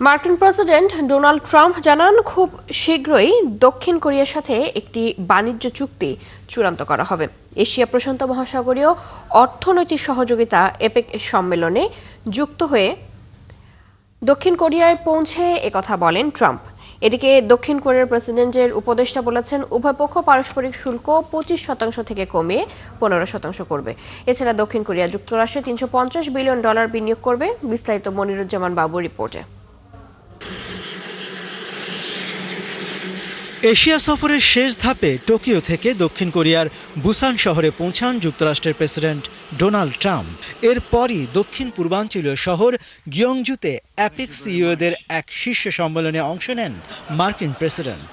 মার্কিন president Donald Trump জানান খুব শীঘ্রই দক্ষিণ কোরিয়ার সাথে একটি বাণিজ্য চুক্তি চূড়ান্ত করা হবে। এশিয়া প্রশান্ত মহাসাগরীয় অর্থনৈতিক সহযোগিতা এপেক সম্মেলনে যুক্ত হয়ে দক্ষিণ কোরিয়ায় পৌঁছে একথা বলেন ট্রাম্প। এদিকে দক্ষিণ কোরিয়ার প্রেসিডেন্টের উপদেষ্টা বলেছেন উভয় পক্ষ পারস্পরিক শুল্ক 25% থেকে কমিয়ে 15% করবে। এছাড়া দক্ষিণ কোরিয়া যুক্তরাষ্ট্রে $350 বিলিয়ন বিনিয়োগ করবে। বিস্তারিত মনিরুজ্জামান বাবুর রিপোর্টে। এশিয়া সফরের শেষ ধাপে টোকিও থেকে দক্ষিণ কোরিয়ার বুসান শহরে পৌঁছান যুক্তরাষ্ট্রের প্রেসিডেন্ট ডোনাল্ড ট্রাম্প। এরপরই দক্ষিণ পূর্বাঞ্চলীয় শহর গিয়ংজুতে অ্যাপেক সিইওদের এক শীর্ষ সম্মেলনে অংশ নেন মার্কিন প্রেসিডেন্ট।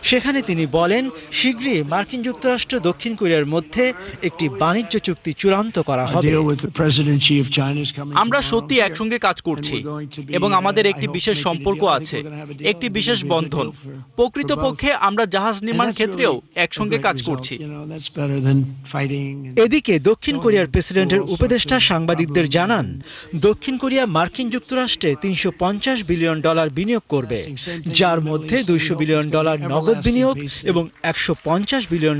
সেখানে তিনি বলেন, শীঘ্রই মার্কিন যুক্তরাষ্ট্র দক্ষিণ কোরিয়ার মধ্যে একটি বাণিজ্য চুক্তি চূড়ান্ত করা হবে। আমরা সত্যি একসঙ্গে কাজ করছি এবং আমাদের একটি বিশেষ সম্পর্ক আছে, একটি বিশেষ বন্ধন। প্রকৃতপক্ষে আমরা জাহাজ নির্মাণ ক্ষেত্রেও একসঙ্গে কাজ করছি। এদিকে দক্ষিণ কোরিয়ার প্রেসিডেন্টের উপদেষ্টা সাংবাদিকদের জানান, দক্ষিণ কোরিয়া মার্কিন যুক্তরাষ্ট্রে $350 বিলিয়ন বিনিয়োগ করবে, যার মধ্যে $200 বিলিয়ন নগদ বিনিয়োগ এবং $150 বিলিয়ন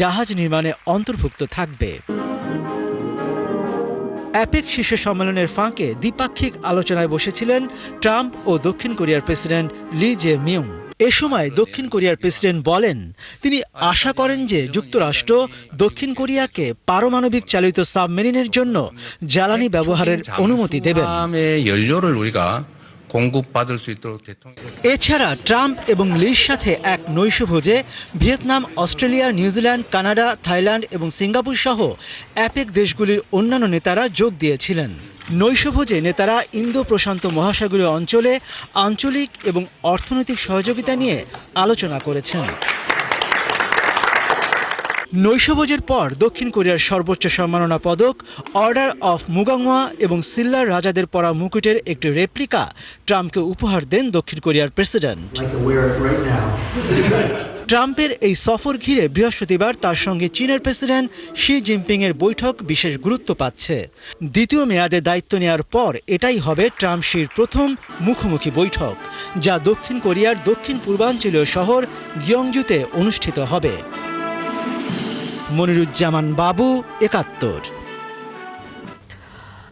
জাহাজ নির্মাণে অন্তর্ভুক্ত থাকবে। অ্যাপেক শীর্ষ সম্মেলনের ফাঁকে দ্বিপাক্ষিক আলোচনায় বসেছিলেন ট্রাম্প ও দক্ষিণ কোরিয়ার প্রেসিডেন্ট লি জে মিং। এ সময় দক্ষিণ কোরিয়ার প্রেসিডেন্ট বলেন, তিনি আশা করেন যে যুক্তরাষ্ট্র দক্ষিণ কোরিয়াকে পারমাণবিক চালিত সাবমেরিনের জন্য জ্বালানি ব্যবহারের অনুমতি দেবেন। এছাড়া ট্রাম্প এবং লির সাথে এক নৈশভোজে Vietnam, Australia, New Zealand, Canada, Thailand এবং সিঙ্গাপুর সহ অ্যাপেক দেশগুলির অন্যান্য নেতারা যোগ দিয়েছিলেন। নৈশভোজে নেতারা ইন্দো প্রশান্ত মহাসাগরীয় অঞ্চলে আঞ্চলিক এবং অর্থনৈতিক সহযোগিতা নিয়ে আলোচনা করেছেন। নৈশভোজের পর দক্ষিণ কোরিয়ার সর্বোচ্চ সম্মাননা পদক অর্ডার অফ মুগাংওয়া এবং সিল্লার রাজাদের পরা মুকুটের একটি রেপ্লিকা ট্রাম্পকে উপহার দেন দক্ষিণ কোরিয়ার প্রেসিডেন্ট। ট্রাম্পের এই সফর ঘিরে বৃহস্পতিবার তার সঙ্গে চীনের প্রেসিডেন্ট শি জিনপিং এর বৈঠক বিশেষ গুরুত্ব পাচ্ছে। দ্বিতীয় মেয়াদে দায়িত্ব নেওয়ার পর এটাই হবে ট্রাম্প শির প্রথম মুখোমুখি বৈঠক, যা দক্ষিণ কোরিয়ার দক্ষিণ পূর্বাঞ্চলীয় শহর গিয়ংজুতে অনুষ্ঠিত হবে। মনিরুজ্জামান বাবু, ৭১।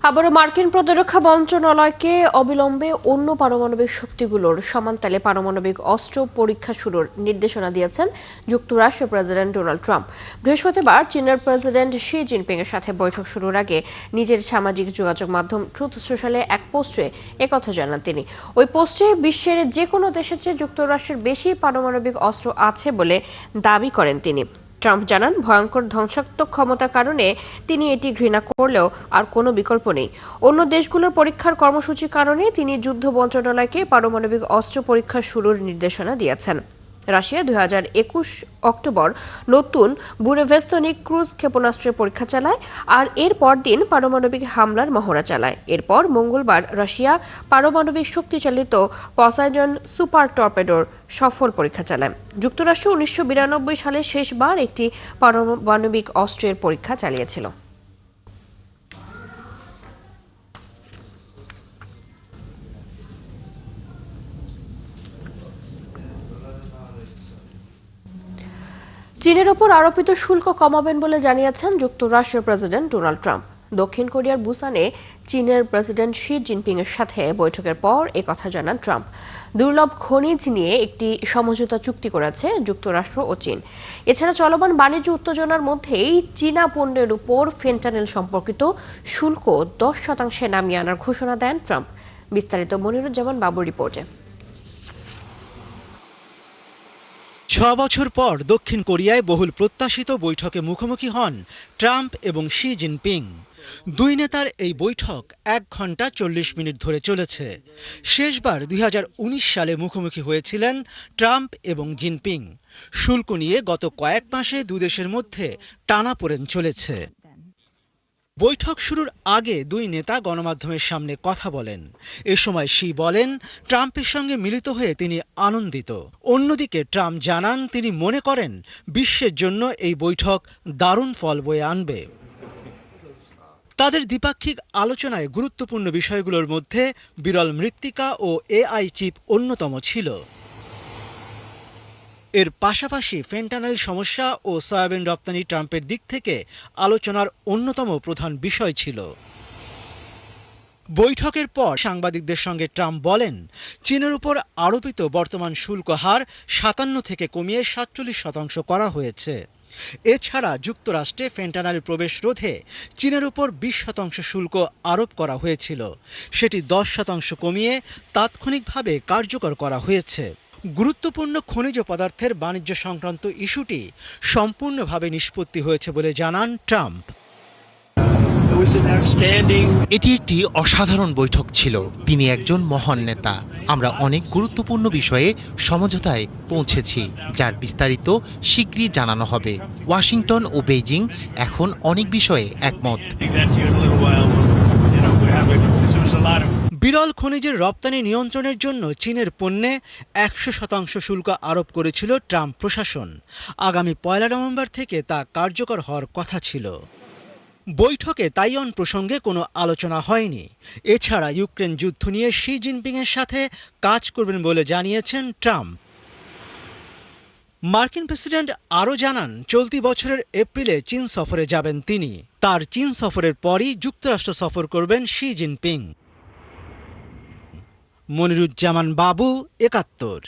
আবারও মার্কিন প্রতিরক্ষা মন্ত্রণালয়কে অবিলম্বে অন্য পারমাণবিক শক্তিগুলোর সমানতালে পারমাণবিক অস্ত্র পরীক্ষা শুরুর নির্দেশনা দিয়েছেন যুক্তরাষ্ট্রের প্রেসিডেন্ট ডোনাল্ড ট্রাম্প। বৃহস্পতিবার চীনের প্রেসিডেন্ট শি জিনপিং এর সাথে বৈঠক শুরুর আগে নিজের সামাজিক যোগাযোগ মাধ্যম ট্রুথ সোশ্যালে এক পোস্টে একথা জানান তিনি। ওই পোস্টে বিশ্বের যে কোনো দেশের চেয়ে যুক্তরাষ্ট্রের বেশি পারমাণবিক অস্ত্র আছে বলে দাবি করেন তিনি। ট্রাম্প জানান, ভয়ঙ্কর ধ্বংসাত্মক ক্ষমতার কারণে তিনি এটি ঘৃণা করলেও আর কোনো বিকল্প নেই। অন্য দেশগুলোর পরীক্ষার কর্মসূচির কারণে তিনি যুদ্ধ মন্ত্রণালয়কে পারমাণবিক অস্ত্র পরীক্ষা শুরুর নির্দেশনা দিয়েছেন। রাশিয়া 2021 অক্টোবর নতুন বুরেভেস্তনিক ক্রুজ ক্ষেপণাস্ত্রের পরীক্ষা চালায় আর এর পরদিন পারমাণবিক হামলার মহড়া চালায়। এরপর মঙ্গলবার রাশিয়া পারমাণবিক শক্তিচালিত পসাইডন সুপার টর্পেডোর সফল পরীক্ষা চালায়। যুক্তরাষ্ট্র 1992 সালে শেষবার একটি পারমাণবিক অস্ত্রের পরীক্ষা চালিয়েছিল। চীনের ওপর আরোপিত শুল্ক কমাবেন বলে জানিয়েছেন যুক্তরাষ্ট্রের প্রেসিডেন্ট ডোনাল্ড ট্রাম্প। দক্ষিণ কোরিয়ার বুসানে চীনের প্রেসিডেন্ট শি জিনপিং এর সাথে বৈঠকের পর একথা জানান ট্রাম্প। দুর্লভ খনিজ নিয়ে একটি সমঝোতা চুক্তি করেছে যুক্তরাষ্ট্র ও চীন। এছাড়া চলমান বাণিজ্য উত্তেজনার মধ্যেই চীনা পণ্যের উপর ফেন্টানিল সম্পর্কিত শুল্ক 10% নামিয়ে আনার ঘোষণা দেন ট্রাম্প। বিস্তারিত মনিরুজ্জামান বাবুর রিপোর্টে। 6 বছর পর দক্ষিণ কোরিয়ায় বহুল প্রত্যাশিত বৈঠকে মুখোমুখি হন ট্রাম্প এবং শি জিনপিং। দুই নেতার এই বৈঠক 1 ঘন্টা 40 মিনিট ধরে চলেছে। শেষবার 2019 সালে মুখোমুখি হয়েছিলেন ট্রাম্প এবং জিনপিং। শুল্ক নিয়ে গত কয়েক মাসে দুই দেশের মধ্যে টানাপোড়েন চলেছে। বৈঠক শুরুর আগে দুই নেতা গণমাধ্যমের সামনে কথা বলেন। এ সময় শি বলেন, ট্রাম্পের সঙ্গে মিলিত হয়ে তিনি আনন্দিত। অন্যদিকে ট্রাম্প জানান, তিনি মনে করেন বিশ্বের জন্য এই বৈঠক দারুণ ফল বয়ে আনবে। তাদের দ্বিপাক্ষিক আলোচনায় গুরুত্বপূর্ণ বিষয়গুলোর মধ্যে বিরল মৃত্তিকা ও এআই চিপ অন্যতম ছিল। এর পাশাপাশি ফেন্টানাইল সমস্যা ও সয়াবিন রপ্তানি ট্রাম্পের দিক থেকে আলোচনার অন্যতম প্রধান বিষয় ছিল। বৈঠকের পর সাংবাদিকদের সঙ্গে ট্রাম্প বলেন, চীনের উপর আরোপিত বর্তমান শুল্ক হার ৫৭ থেকে কমিয়ে ৪৭% করা হয়েছে। এছাড়া যুক্তরাষ্ট্রে ফেন্টানাইল প্রবেশ রোধে চীনের উপর ২০% শুল্ক আরোপ করা হয়েছিল, সেটি ১০% কমিয়ে তাৎক্ষণিকভাবে কার্যকর করা হয়েছে। গুরুত্বপূর্ণ খনিজ পদার্থের বাণিজ্য সংক্রান্ত ইস্যুটি সম্পূর্ণভাবে নিষ্পত্তি হয়েছে বলে জানান ট্রাম্প। এটি একটি অসাধারণ বৈঠক ছিল। তিনি একজন মহান নেতা। আমরা অনেক গুরুত্বপূর্ণ বিষয়ে সমঝোতায় পৌঁছেছি, যার বিস্তারিত শীঘ্রই জানানো হবে। ওয়াশিংটন ও বেইজিং এখন অনেক বিষয়ে একমত। বিরল খনিজের রপ্তানি নিয়ন্ত্রণের জন্য চীনের পণ্যে ১০০% শুল্ক আরোপ করেছিল ট্রাম্প প্রশাসন। আগামী ১ নভেম্বর থেকে তা কার্যকর হওয়ার কথা ছিল। বৈঠকে তাইওয়ান প্রসঙ্গে কোনো আলোচনা হয়নি। এছাড়া ইউক্রেন যুদ্ধ নিয়ে শি জিনপিংয়ের সাথে কাজ করবেন বলে জানিয়েছেন ট্রাম্প। মার্কিন প্রেসিডেন্ট আরও জানান, চলতি বছরের এপ্রিলে চীন সফরে যাবেন তিনি। তার চীন সফরের পরই যুক্তরাষ্ট্র সফর করবেন শি জিনপিং। মনিরুজ্জামান বাবু, ৭১।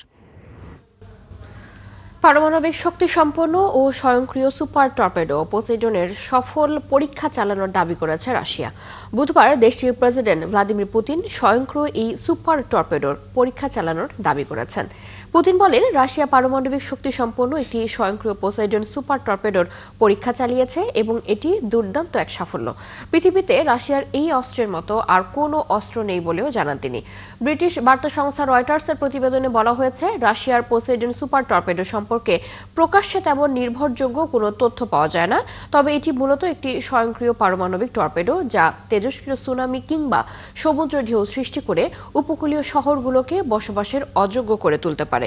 পারমাণবিক শক্তি সম্পন্ন ও স্বয়ংক্রিয় সুপার টর্পেডো পোসেইডনের সফল পরীক্ষা চালানোর দাবি করেছে রাশিয়া। বুধবার দেশটির প্রেসিডেন্ট ভ্লাদিমির পুতিন স্বয়ংক্রিয় এই সুপার টর্পেডোর পরীক্ষা চালানোর দাবি করেছেন। পুতিন বলেন, রাশিয়া পারমাণবিক শক্তি সম্পন্ন একটি স্বয়ংক্রিয় পোসেইডন সুপার টর্পেডোর পরীক্ষা চালিয়েছে এবং এটি দুর্দান্ত এক সাফল্য। পৃথিবীতে রাশিয়ার এই অস্ত্রের মতো আর কোনো অস্ত্র নেই বলেও জানান তিনি। ব্রিটিশ বার্তা সংস্থা রয়টার্সের প্রতিবেদনে বলা হয়েছে, রাশিয়ার পোসেইডন সুপার টর্পেডো সম্পর্কে প্রকাশ্যে তেমন নির্ভরযোগ্য কোনো তথ্য পাওয়া যায় না। তবে এটি মূলত একটি স্বয়ংক্রিয় পারমাণবিক টর্পেডো, যা তেজস্ক্রিয় সুনামি কিংবা সমুদ্র ঢেউ সৃষ্টি করে উপকূলীয় শহরগুলোকে বসবাসের অযোগ্য করে তুলতে পারে।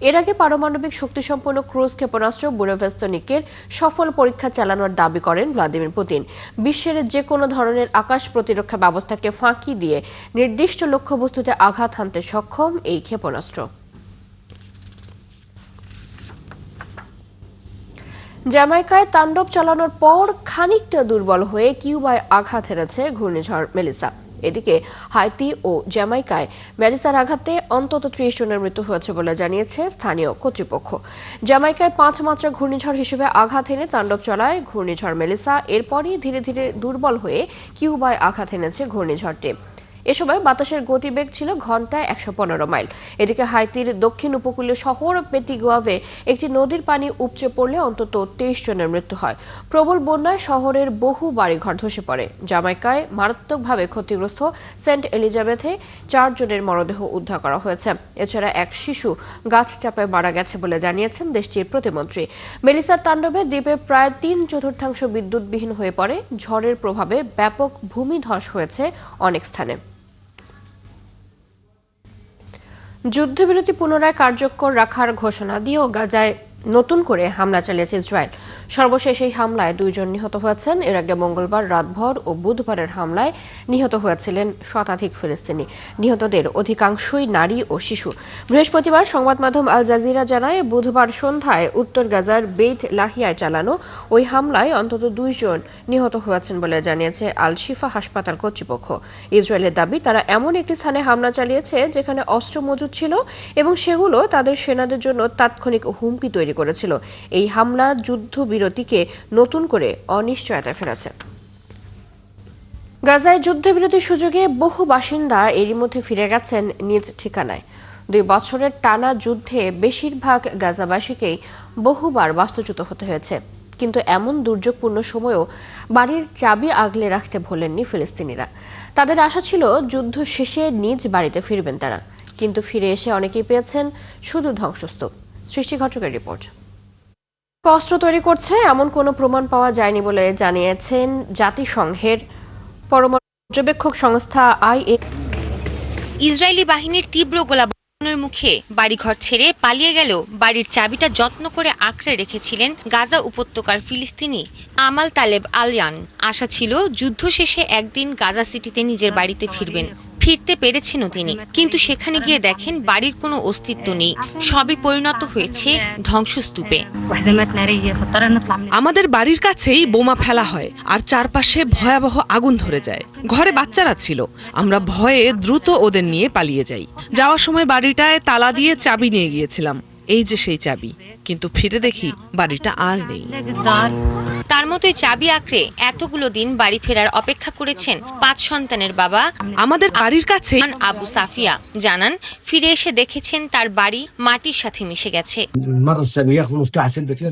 এর আগে পারমাণবিক শক্তিসম্পন্ন ক্রুজ ক্ষেপণাস্ত্র বুরেভেস্তনিকের সফল পরীক্ষা চালানোর দাবি করেন ভ্লাদিমির পুতিন। বিশ্বের যে কোনো ধরনের আকাশ প্রতিরক্ষা ব্যবস্থাকে ফাঁকি দিয়ে নির্দিষ্ট লক্ষ্যবস্তুতে আঘাত হানতে সক্ষম এই ক্ষেপণাস্ত্র। জ্যামাইকায় তাণ্ডব চালানোর পর খানিকটা দুর্বল হয়ে কিউবায় আঘাত হেনেছে ঘূর্ণিঝড় মেলিসা। এদিকে হাইতি ও জ্যামাইকায় মেলিসার আঘাতে অন্তত ৩০ জনের মৃত্যু হয়েছে বলে জানিয়েছে স্থানীয় কর্তৃপক্ষ। জ্যামাইকায় ৫ মাত্রা ঘূর্ণিঝড় হিসেবে আঘাত হেনে তাণ্ডব চালায় ঘূর্ণিঝড় মেলিসা। এরপরই ধীরে ধীরে দুর্বল হয়ে কিউবায় আঘাত হেনেছে ঘূর্ণিঝড়টি। এ সময় বাতাসের গতিবেগ ছিল ঘন্টায় ১১৫ মাইল। এদিকে হাইতির দক্ষিণ উপকূলীয় শহর পেটিগুয়াভে একটি নদীর পানি উপচে পড়লে অন্তত ২৩ জনের মৃত্যু হয়। প্রবল বন্যায় শহরের বহু বাড়িঘর ধসে পড়ে। জামাইকায় মারাত্মকভাবে ক্ষতিগ্রস্ত সেন্ট এলিজাবেথে ৪ জনের মরদেহ উদ্ধার করা হয়েছে। এছাড়া এক শিশু গাছ চাপায় মারা গেছে বলে জানিয়েছেন দেশটির প্রতিমন্ত্রী। মেলিসার তাণ্ডবে দ্বীপে প্রায় ৩/৪ বিদ্যুৎবিহীন হয়ে পড়ে। ঝড়ের প্রভাবে ব্যাপক ভূমিধস হয়েছে অনেক স্থানে। যুদ্ধবিরতি পুনরায় কার্যকর রাখার ঘোষণা দিয়েও গাজায় নতুন করে হামলা চালিয়েছে ইসরায়েল। সর্বশেষ এই হামলায় ২ জন নিহত হয়েছেন। এর আগে মঙ্গলবার রাতভর ও বুধবারের হামলায় নিহত হয়েছিলেন শতাধিক ফিলিস্তিনি। নিহতদের অধিকাংশই নারী ও শিশু। বৃহস্পতিবার সংবাদ মাধ্যম আল জাজিরা জানায়, বুধবার সন্ধ্যায় উত্তর গাজার বেইত লাহিয়ায় চালানো ওই হামলায় অন্তত ২ জন নিহত হয়েছেন বলে জানিয়েছে আল শিফা হাসপাতাল কর্তৃপক্ষ। ইসরায়েলের দাবি, তারা এমন একটি স্থানে হামলা চালিয়েছে যেখানে অস্ত্র মজুদ ছিল এবং সেগুলো তাদের সেনাদের জন্য তাৎক্ষণিক হুমকি তৈরি করেছিল। এই হামলা যুদ্ধবিরতিকে নতুন করে অনিশ্চয়তায় ফেলেছে। গাজায় যুদ্ধবিরতির সুযোগে বহু বাসিন্দা এরই মধ্যে ফিরে গেছেন নিজ ঠিকানায়। ২ বছরের টানা যুদ্ধে বেশিরভাগ গাজাবাসীকেই বহুবার বাস্তুচ্যুত হতে হয়েছে। কিন্তু এমন দুর্যোগপূর্ণ সময়েও বাড়ির চাবি আগলে রাখতে ভোলেননি ফিলিস্তিনিরা। তাদের আশা ছিল যুদ্ধ শেষে নিজ বাড়িতে ফিরবেন তারা, কিন্তু ফিরে এসে অনেকেই পেয়েছেন শুধু ধ্বংসস্তূপ। সৃষ্টি ঘটকের রিপোর্ট। অস্ত্র তৈরি করছে এমন কোনো প্রমাণ পাওয়া যায়নি বলে জানিয়েছেন জাতিসংঘের পরমাণু পর্যবেক্ষক সংস্থা IA। ইসরায়েলি বাহিনীর তীব্র গোলাবর্ষণ মুখে বাড়িঘর ছেড়ে পালিয়ে গেল বাড়ির চাবিটা যত্ন করে আঁকড়ে রেখেছিলেন গাজা উপত্যকার ফিলিস্তিনি আমাল তালেব আলয়ান। আশা ছিল যুদ্ধ শেষে একদিন গাজা সিটিতে নিজের বাড়িতে ফিরবেন। ফিরতে পেরেছেনও তিনি, কিন্তু সেখানে গিয়ে দেখেন বাড়ির কোনো অস্তিত্ব নেই, সবই পরিণত হয়েছে ধ্বংসস্তূপে। আমাদের বাড়ির কাছেই বোমা ফেলা হয় আর চারপাশে ভয়াবহ আগুন ধরে যায়। ঘরে বাচ্চারা ছিল, আমরা ভয়ে দ্রুত ওদের নিয়ে পালিয়ে যাই। যাওয়ার সময় বাড়িটায় তালা দিয়ে চাবি নিয়ে গিয়েছিলাম, এই যে সেই চাবি, কিন্তু ফিরে দেখি বাড়িটা আর নেই। তার মতোই চাবি আঁকড়ে এতগুলো দিন বাড়ি ফেরার অপেক্ষা করেছেন 5 সন্তানের বাবা আমাদের বাড়ির কাছে আবু সাফিয়া। জানান ফিরে এসে দেখেছেন তার বাড়ি মাটির সাথে মিশে গেছে।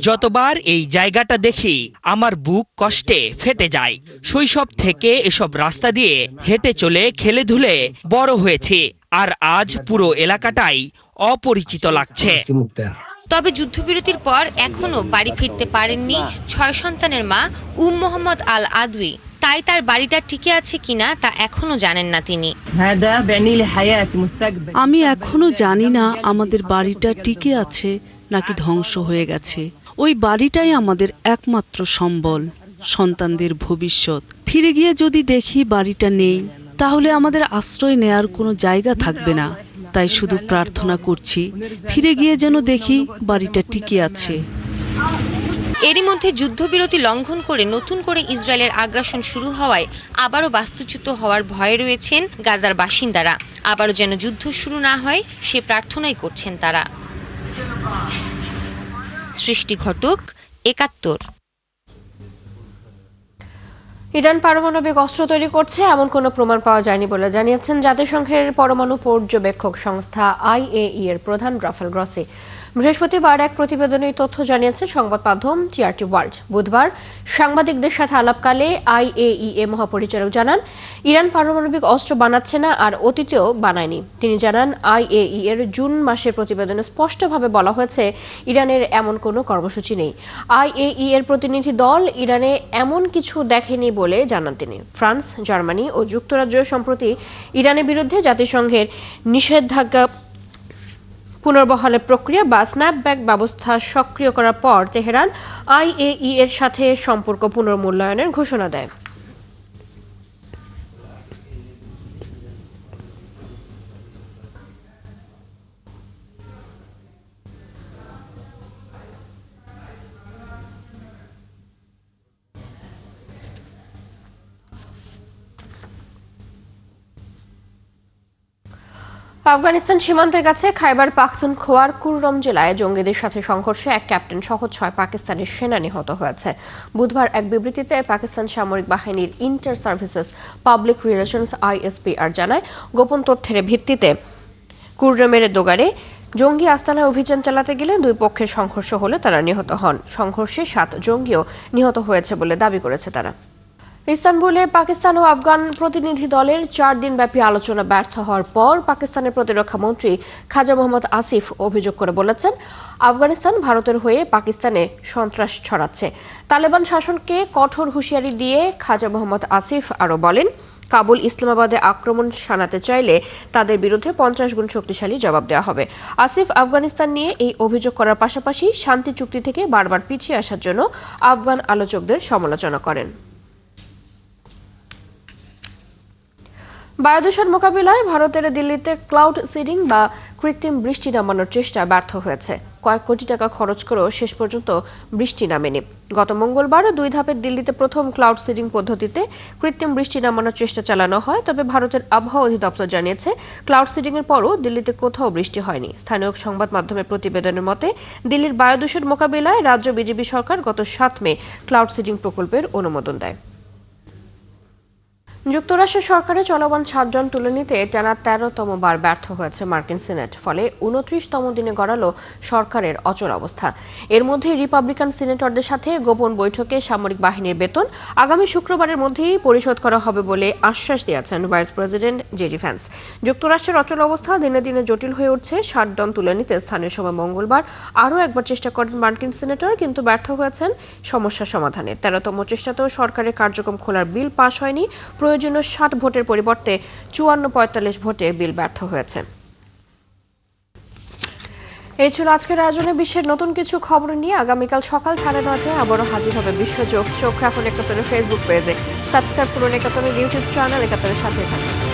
যতবার এই জায়গাটা দেখি আমার বুক কষ্টে ফেটে যায়। শৈশব থেকে এসব রাস্তা দিয়ে হেঁটে চলে খেলে ধুলে বড় হয়েছে, আর আজ পুরো এলাকাটাই অপরিচিত লাগছে। তবে যুদ্ধবিরতির পর এখনো বাড়ি ফিরতে পারেননি 6 সন্তানের মা মোহাম্মদ আল আদউই। তাই তার বাড়িটা টিকে আছে কিনা তা এখনো জানেন না তিনি। আমি এখনো জানি না আমাদের বাড়িটা টিকে আছে নাকি ধ্বংস হয়ে গেছে। ওই বাড়িটাই আমাদের একমাত্র সম্বল, সন্তানদের ভবিষ্যৎ। ফিরে গিয়ে যদি দেখি বাড়িটা নেই, তাহলে আমাদের আশ্রয় নেয়ার কোনো জায়গা থাকবে না। তাই শুধু প্রার্থনা করছি ফিরে গিয়ে যেন দেখি বাড়িটা টিকে আছে। এরই মধ্যে যুদ্ধবিরতি লঙ্ঘন করে নতুন করে ইসরায়েলের আগ্রাসন শুরু হওয়ায় আবারও বাস্তুচ্যুত হওয়ার ভয়ে রয়েছেন গাজার বাসিন্দারা। আবারও যেন যুদ্ধ শুরু না হয় সে প্রার্থনাই করছেন তারা। সৃষ্টি ঘটক, ৭১। ইরান পারমাণবিক অস্ত্র তৈরি করছে এমন কোনো প্রমাণ পাওয়া যায়নি বলে জানিয়েছেন জাতিসংঘের পরমাণু পর্যবেক্ষক সংস্থা IAEA এর প্রধান রাফাল গ্রসি। বৃহস্পতিবার এক প্রতিবেদনে তথ্য জানিয়েছে সংবাদ মাধ্যম TRT ওয়ার্ল্ড। বুধবার সাংবাদিকদের সাথে আলাপকালে IAEA মহাপরিচালক জানান, ইরান পারমাণবিক অস্ত্র বানাচ্ছে না আর অতীতেও বানায়নি। তিনি জানান, IAEA এর জুন মাসের প্রতিবেদনে স্পষ্টভাবে বলা হয়েছে ইরানের এমন কোনো কর্মসূচি নেই। IAEA এর প্রতিনিধি দল ইরানে এমন কিছু দেখেনি বলে জানান তিনি। ফ্রান্স, জার্মানি ও যুক্তরাজ্য সম্প্রতি ইরানের বিরুদ্ধে জাতিসংঘের নিষেধাজ্ঞা পুনর্বহালের প্রক্রিয়া বা স্ন্যাপব্যাক ব্যবস্থা সক্রিয় করার পর তেহরান IAEA এর সাথে সম্পর্ক পুনর্মূল্যায়নের ঘোষণা দেয়। আফগানিস্তান সীমান্তের কাছে খাইবার পাখতুনখোয়ার কুররম জেলায় জঙ্গিদের সাথে সংঘর্ষে এক ক্যাপ্টেন সহ 6 পাকিস্তানি সেনা নিহত হয়েছে। বুধবার এক বিবৃতিতে পাকিস্তান সামরিক বাহিনীর inter services public relations ISPR জানায়, গোপন তথ্যের ভিত্তিতে কুররমের দোগারে জঙ্গি আস্তানায় অভিযান চালাতে গেলে দুই পক্ষের সংঘর্ষ হলে তারা নিহত হন। সংঘর্ষে 7 জঙ্গিও নিহত হয়েছে বলে দাবি করেছে তারা। ইস্তানবুলে পাকিস্তান ও আফগান প্রতিনিধি দলের 4 দিনব্যাপী আলোচনা ব্যর্থ হওয়ার পর পাকিস্তানের প্রতিরক্ষা মন্ত্রী খাজা মোহাম্মদ আসিফ অভিযোগ করে বলেছেন, আফগানিস্তান ভারতের হয়ে পাকিস্তানে সন্ত্রাস ছড়াচ্ছে। তালেবান শাসনকে কঠোর হুঁশিয়ারি দিয়ে খাজা মোহাম্মদ আসিফ আরও বলেন, কাবুল ইসলামাবাদে আক্রমণ শানাতে চাইলে তাদের বিরুদ্ধে 50 গুণ শক্তিশালী জবাব দেওয়া হবে। আসিফ আফগানিস্তান নিয়ে এই অভিযোগ করার পাশাপাশি শান্তি চুক্তি থেকে বারবার পিছিয়ে আসার জন্য আফগান আলোচকদের সমালোচনা করেন। বায়ুদূষণ মোকাবিলায় ভারতের দিল্লিতে ক্লাউড সিডিং বা কৃত্রিম বৃষ্টি নামানোর চেষ্টা ব্যর্থ হয়েছে। কয়েক কোটি টাকা খরচ করেও শেষ পর্যন্ত বৃষ্টি নামেনি। গত মঙ্গলবার 2 ধাপের দিল্লিতে প্রথম ক্লাউড সিডিং পদ্ধতিতে কৃত্রিম বৃষ্টি নামানোর চেষ্টা চালানো হয়। তবে ভারতের আবহাওয়া অধিদপ্তর জানিয়েছে, ক্লাউড সিডিং এর পরও দিল্লিতে কোথাও বৃষ্টি হয়নি। স্থানীয় সংবাদ মাধ্যমের প্রতিবেদনের মতে, দিল্লির বায়ুদূষণ মোকাবিলায় রাজ্য বিজেপি সরকার গত 7 মে ক্লাউড সিডিং প্রকল্পের অনুমোদন দেয়। যুক্তরাষ্ট্র সরকারের চলমান 7 জন তুলে নিতে টানা 13তম বার ব্যর্থ হয়েছে মার্কিন সিনেট। ফলে 29তম দিনে গড়ালো সরকারের অচল অবস্থা। এর মধ্যে রিপাবলিকান সিনেটরদের সাথে গোপন বৈঠকে সামরিক বাহিনীর বেতন আগামী শুক্রবারের মধ্যেই পরিশোধ করা হবে বলে আশ্বাস দিয়েছেন ভাইস প্রেসিডেন্ট জেডি ভ্যান্স। যুক্তরাষ্ট্রের অচল অবস্থা দিনে দিনে জটিল হয়ে উঠছে। 7 জন তুলে নিতে স্থানীয় সময় মঙ্গলবার আরও একবার চেষ্টা করেন মার্কিন সিনেটর, কিন্তু ব্যর্থ হয়েছেন সমস্যা সমাধানে। 13তম চেষ্টাতেও সরকারের কার্যক্রম খোলার বিল পাশ হয়নি। প্রয়োজনীয় 60 ভোটের পরিবর্তে 54-45 ভোটে বিল ব্যর্থ হয়েছে। এই ছিল আজকের আয়োজনে বিশ্বের নতুন কিছু খবর নিয়ে আগামীকাল সকাল 9:30টায় আবারও হাজির হবে বিশ্বচোখ। চোখ রাখুন একাত্তরের ফেসবুক পেজে, সাবস্ক্রাইব করুন একাত্তরের ইউটিউব চ্যানেল, একাত্তরের সাথে থাকুন।